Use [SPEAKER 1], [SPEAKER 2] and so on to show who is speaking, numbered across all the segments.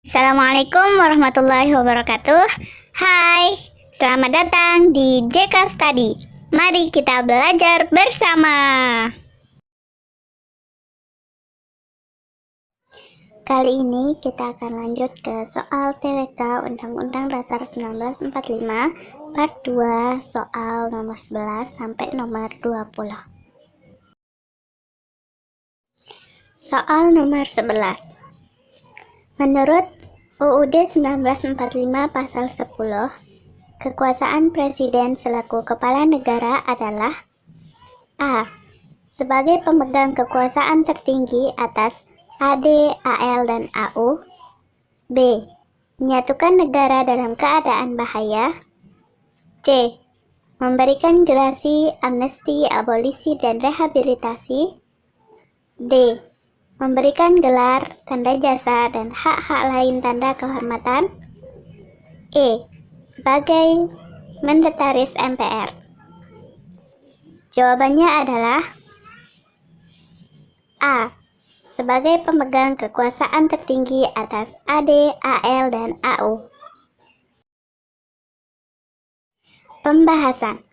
[SPEAKER 1] Assalamualaikum warahmatullahi wabarakatuh. Hai, selamat datang di JK Study. Mari kita belajar bersama. Kali ini kita akan lanjut ke soal TWK Undang-Undang Dasar 1945 Part 2 soal nomor 11 sampai nomor 20. Soal nomor 11. Menurut UUD 1945 Pasal 10, kekuasaan Presiden selaku Kepala Negara adalah A. Sebagai pemegang kekuasaan tertinggi atas AD, AL, dan AU. B. Menyatukan negara dalam keadaan bahaya. C. Memberikan gerasi, amnesti, abolisi, dan rehabilitasi. D. Memberikan gelar, tanda jasa, dan hak-hak lain tanda kehormatan. E. Sebagai Mendetaris MPR. Jawabannya adalah A. Sebagai pemegang kekuasaan tertinggi atas AD, AL, dan AU. Pembahasan.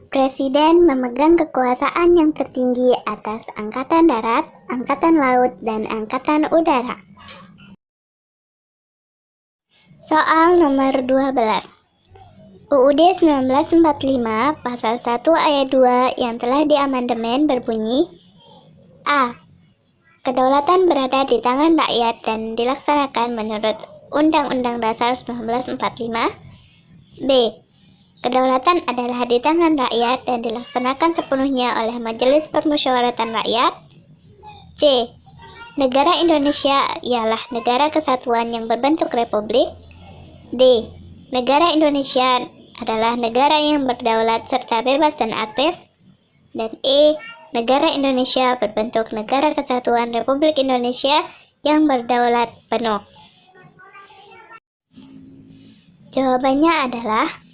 [SPEAKER 1] Presiden memegang kekuasaan yang tertinggi atas Angkatan Darat, Angkatan Laut, dan Angkatan Udara. Soal nomor 12. UUD 1945 Pasal 1 Ayat 2 yang telah diamandemen berbunyi A. Kedaulatan berada di tangan rakyat dan dilaksanakan menurut Undang-Undang Dasar 1945. B. Kedaulatan adalah di tangan rakyat dan dilaksanakan sepenuhnya oleh Majelis Permusyawaratan Rakyat. C. Negara Indonesia ialah negara kesatuan yang berbentuk republik. D. Negara Indonesia adalah negara yang berdaulat serta bebas dan aktif. Dan E. Negara Indonesia berbentuk negara kesatuan Republik Indonesia yang berdaulat penuh. Jawabannya adalah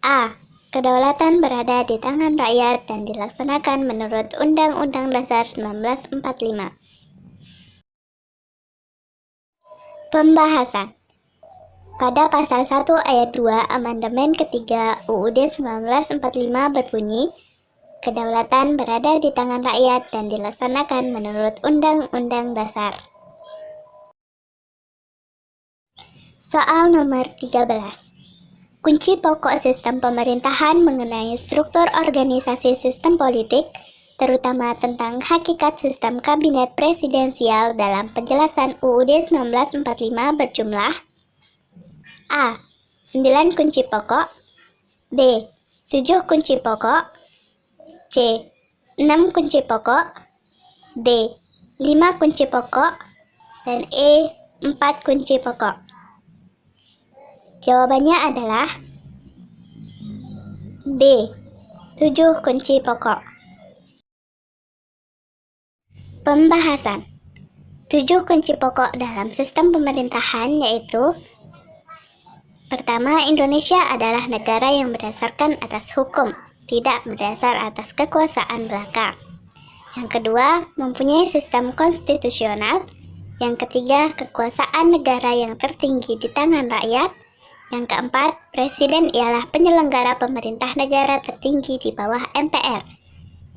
[SPEAKER 1] A. Kedaulatan berada di tangan rakyat dan dilaksanakan menurut Undang-Undang Dasar 1945. Pembahasan. Pada Pasal 1 Ayat 2 Amandemen ketiga UUD 1945 berbunyi, kedaulatan berada di tangan rakyat dan dilaksanakan menurut Undang-Undang Dasar. Soal nomor 13. Kunci pokok sistem pemerintahan mengenai struktur organisasi sistem politik, terutama tentang hakikat sistem kabinet presidensial dalam penjelasan UUD 1945 berjumlah A. 9 kunci pokok. B. 7 kunci pokok. C. 6 kunci pokok. D. 5 kunci pokok. Dan E. 4 kunci pokok. Jawabannya adalah B. 7 kunci pokok. Pembahasan. 7 kunci pokok dalam sistem pemerintahan yaitu: pertama, Indonesia adalah negara yang berdasarkan atas hukum, tidak berdasar atas kekuasaan belaka. Yang kedua, mempunyai sistem konstitusional. Yang ketiga, kekuasaan negara yang tertinggi di tangan rakyat. Yang keempat, Presiden ialah penyelenggara pemerintah negara tertinggi di bawah MPR.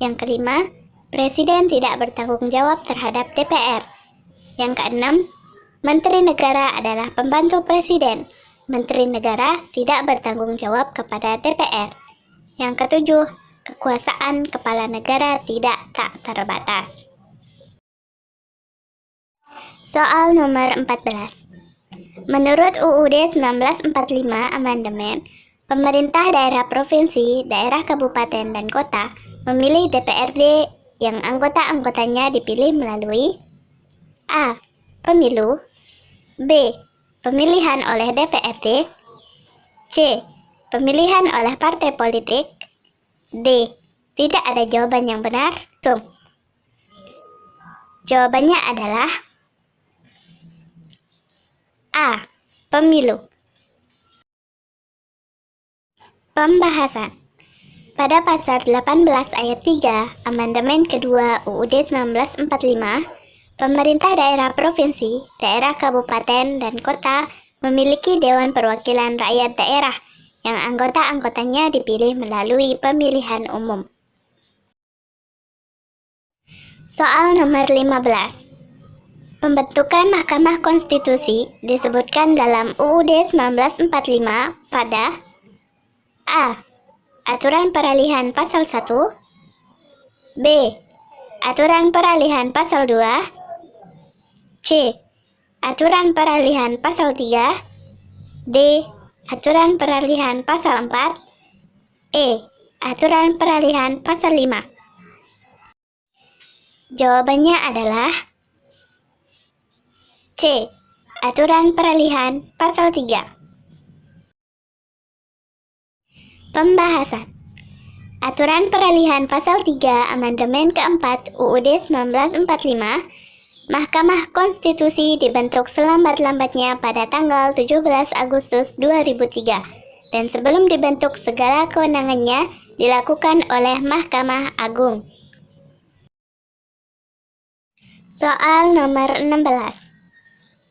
[SPEAKER 1] Yang kelima, Presiden tidak bertanggung jawab terhadap DPR. Yang keenam, Menteri Negara adalah pembantu Presiden. Menteri Negara tidak bertanggung jawab kepada DPR. Yang ketujuh, kekuasaan Kepala Negara tidak tak terbatas. Soal nomor 14. Menurut UUD 1945 Amandemen, pemerintah daerah provinsi, daerah kabupaten, dan kota memilih DPRD yang anggota-anggotanya dipilih melalui A. Pemilu. B. Pemilihan oleh DPRD. C. Pemilihan oleh partai politik. D. Tidak ada jawaban yang benar. Jawabannya adalah A. Pemilu. Pembahasan. Pada Pasal 18 Ayat 3 Amandemen kedua UUD 1945, Pemerintah daerah provinsi, daerah kabupaten, dan kota memiliki Dewan Perwakilan Rakyat Daerah yang anggota-anggotanya dipilih melalui pemilihan umum. Soal nomor 15. Pembentukan Mahkamah Konstitusi disebutkan dalam UUD 1945 pada A. Aturan Peralihan Pasal 1, B. Aturan Peralihan Pasal 2, C. Aturan Peralihan Pasal 3, D. Aturan Peralihan Pasal 4, E. Aturan Peralihan Pasal 5. Jawabannya adalah C. Aturan Peralihan Pasal 3. Pembahasan. Aturan Peralihan Pasal 3 Amandemen keempat UUD 1945, Mahkamah Konstitusi dibentuk selambat-lambatnya pada tanggal 17 Agustus 2003, dan sebelum dibentuk segala kewenangannya dilakukan oleh Mahkamah Agung. Soal nomor 16.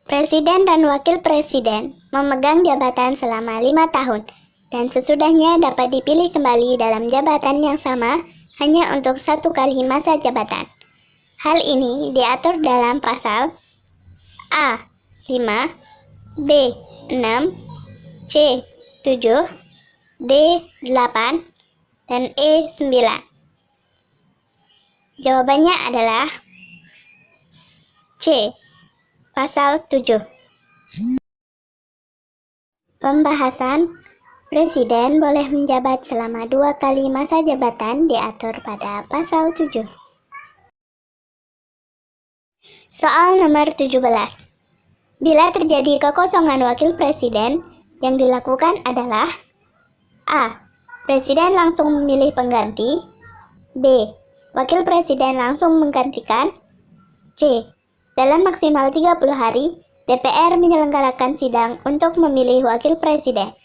[SPEAKER 1] Presiden dan Wakil Presiden memegang jabatan selama 5 tahun, dan sesudahnya dapat dipilih kembali dalam jabatan yang sama hanya untuk 1 kali masa jabatan. Hal ini diatur dalam pasal A. 5, B. 6, C. 7, D. 8, dan E. 9. Jawabannya adalah C. Pasal 7. Pembahasan. Presiden boleh menjabat selama 2 kali masa jabatan diatur pada pasal 7. Soal nomor 17. Bila terjadi kekosongan wakil presiden, yang dilakukan adalah A. Presiden langsung memilih pengganti, B. Wakil presiden langsung menggantikan, C. Dalam maksimal 30 hari, DPR menyelenggarakan sidang untuk memilih wakil presiden,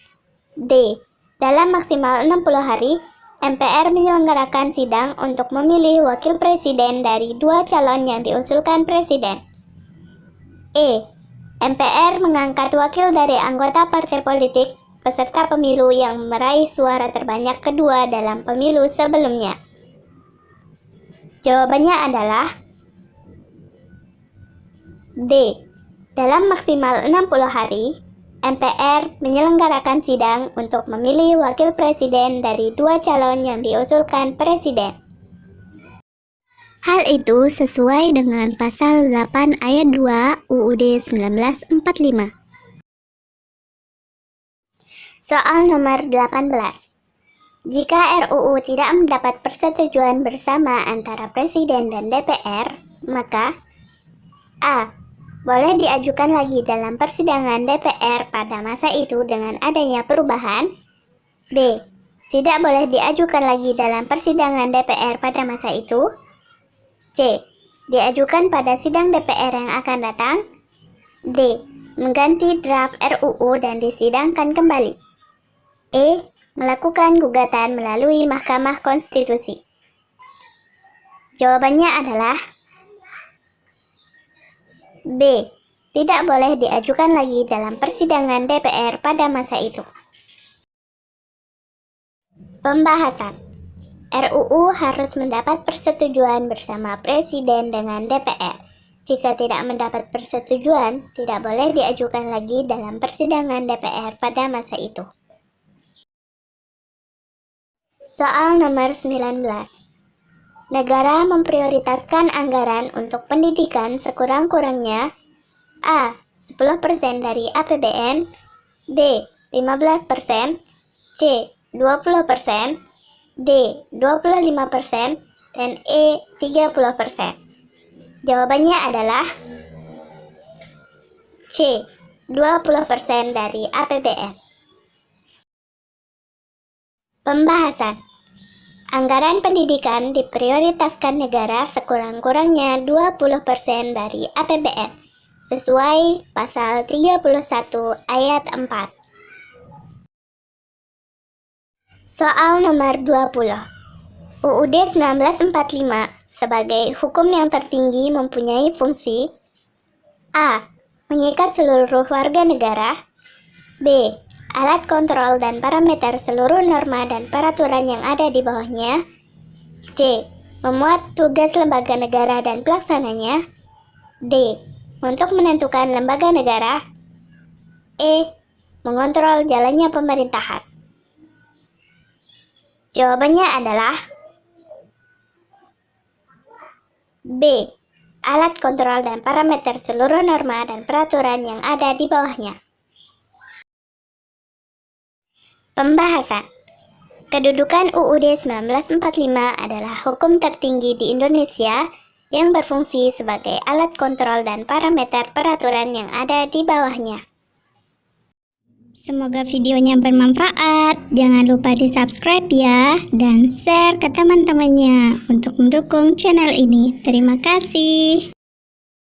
[SPEAKER 1] D. Dalam maksimal 60 hari, MPR menyelenggarakan sidang untuk memilih wakil presiden dari 2 calon yang diusulkan presiden. E. MPR mengangkat wakil dari anggota partai politik peserta pemilu yang meraih suara terbanyak kedua dalam pemilu sebelumnya. Jawabannya adalah D. Dalam maksimal 60 hari, MPR menyelenggarakan sidang untuk memilih wakil presiden dari 2 calon yang diusulkan presiden. Hal itu sesuai dengan pasal 8 ayat 2 UUD 1945. Soal nomor 18. Jika RUU tidak mendapat persetujuan bersama antara presiden dan DPR, maka A. Boleh diajukan lagi dalam persidangan DPR pada masa itu dengan adanya perubahan. B. Tidak boleh diajukan lagi dalam persidangan DPR pada masa itu. C. Diajukan pada sidang DPR yang akan datang. D. Mengganti draft RUU dan disidangkan kembali. E. Melakukan gugatan melalui Mahkamah Konstitusi. Jawabannya adalah B. Tidak boleh diajukan lagi dalam persidangan DPR pada masa itu. Pembahasan. RUU harus mendapat persetujuan bersama Presiden dengan DPR. Jika tidak mendapat persetujuan, tidak boleh diajukan lagi dalam persidangan DPR pada masa itu. Soal nomor 19. Negara memprioritaskan anggaran untuk pendidikan sekurang-kurangnya A. 10% dari APBN, B. 15%, C. 20%, D. 25%, dan E. 30%. Jawabannya adalah C. 20% dari APBN. Pembahasan. Anggaran pendidikan diprioritaskan negara sekurang-kurangnya 20% dari APBN, sesuai pasal 31 ayat 4. Soal nomor 20. UUD 1945 sebagai hukum yang tertinggi mempunyai fungsi A. Mengikat seluruh warga negara. B. Alat kontrol dan parameter seluruh norma dan peraturan yang ada di bawahnya. C. Memuat tugas lembaga negara dan pelaksananya. D. Untuk menentukan lembaga negara. E. Mengontrol jalannya pemerintahan. Jawabannya adalah B. Alat kontrol dan parameter seluruh norma dan peraturan yang ada di bawahnya. Pembahasan. Kedudukan UUD 1945 adalah hukum tertinggi di Indonesia yang berfungsi sebagai alat kontrol dan parameter peraturan yang ada di bawahnya. Semoga videonya bermanfaat. Jangan lupa di-subscribe ya, dan share ke teman-temannya untuk mendukung channel ini. Terima kasih.